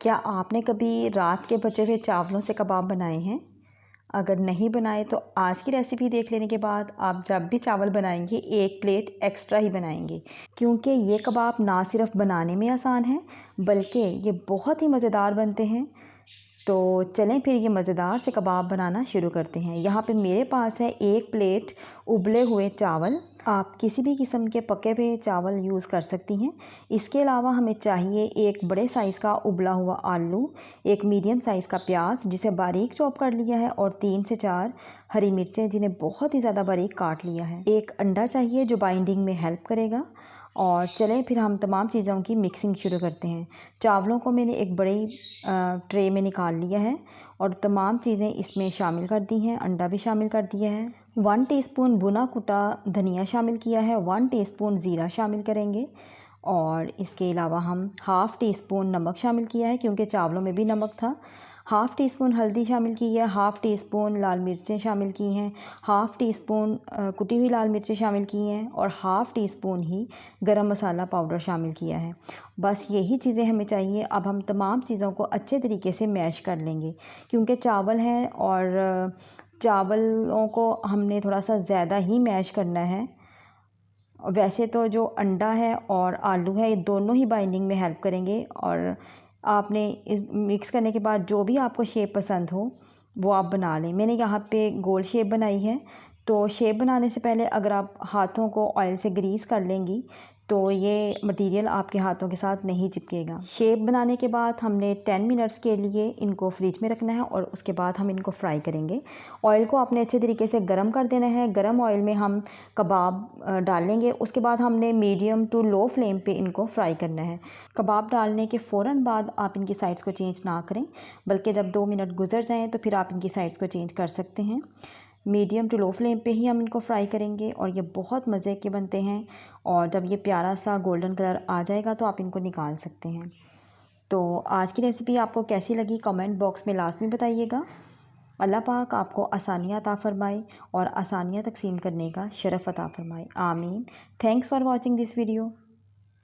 क्या आपने कभी रात के बचे हुए चावलों से कबाब बनाए हैं? अगर नहीं बनाए तो आज की रेसिपी देख लेने के बाद आप जब भी चावल बनाएंगे 1 प्लेट एक्स्ट्रा ही बनाएंगे, क्योंकि ये कबाब ना सिर्फ बनाने में आसान है बल्कि ये बहुत ही मज़ेदार बनते हैं। तो चलें फिर ये मज़ेदार से कबाब बनाना शुरू करते हैं। यहाँ पे मेरे पास है 1 प्लेट उबले हुए चावल। आप किसी भी किस्म के पके हुए चावल यूज़ कर सकती हैं। इसके अलावा हमें चाहिए एक बड़े साइज़ का उबला हुआ आलू, एक मीडियम साइज़ का प्याज जिसे बारीक चॉप कर लिया है और 3 से 4 हरी मिर्चें जिन्हें बहुत ही ज़्यादा बारीक काट लिया है। एक अंडा चाहिए जो बाइंडिंग में हेल्प करेगा। और चलें फिर हम तमाम चीज़ों की मिक्सिंग शुरू करते हैं। चावलों को मैंने एक बड़ी ट्रे में निकाल लिया है और तमाम चीज़ें इसमें शामिल कर दी हैं। अंडा भी शामिल कर दिया है। 1 टीस्पून भुना कुटा धनिया शामिल किया है। 1 टीस्पून ज़ीरा शामिल करेंगे और इसके अलावा हम हाफ़ टी स्पून नमक शामिल किया है क्योंकि चावलों में भी नमक था। हाफ़ टी स्पून हल्दी शामिल की है। हाफ़ टी स्पून लाल मिर्चें शामिल की हैं। हाफ़ टी स्पून कुटी हुई लाल मिर्चें शामिल की हैं और हाफ़ टी स्पून ही गरम मसाला पाउडर शामिल किया है। बस यही चीज़ें हमें चाहिए। अब हम तमाम चीज़ों को अच्छे तरीके से मैश कर लेंगे क्योंकि चावल हैं और चावलों को हमने थोड़ा सा ज़्यादा ही मैश करना है। वैसे तो जो अंडा है और आलू है ये दोनों ही बाइंडिंग में हेल्प करेंगे और आपने इस मिक्स करने के बाद जो भी आपको शेप पसंद हो वो आप बना लें। मैंने यहाँ पे गोल शेप बनाई है। तो शेप बनाने से पहले अगर आप हाथों को ऑयल से ग्रीस कर लेंगी तो ये मटेरियल आपके हाथों के साथ नहीं चिपकेगा। शेप बनाने के बाद हमने 10 मिनट्स के लिए इनको फ्रिज में रखना है और उसके बाद हम इनको फ्राई करेंगे। ऑयल को आपने अच्छे तरीके से गर्म कर देना है। गर्म ऑयल में हम कबाब डालेंगे। उसके बाद हमने मीडियम टू लो फ्लेम पे इनको फ्राई करना है। कबाब डालने के फ़ौरन बाद आप इनकी साइड्स को चेंज ना करें, बल्कि जब 2 मिनट गुजर जाएँ तो फिर आप इनकी साइड्स को चेंज कर सकते हैं। मीडियम टू लो फ्लेम पे ही हम इनको फ्राई करेंगे और ये बहुत मज़े के बनते हैं। और जब ये प्यारा सा गोल्डन कलर आ जाएगा तो आप इनको निकाल सकते हैं। तो आज की रेसिपी आपको कैसी लगी कमेंट बॉक्स में लाज़मी बताइएगा। अल्लाह पाक आपको आसानियाँ अता फ़रमाए और आसानियाँ तक़सीम करने का शरफ़ अता फ़रमाए। आमीन। Thanks for watching this video.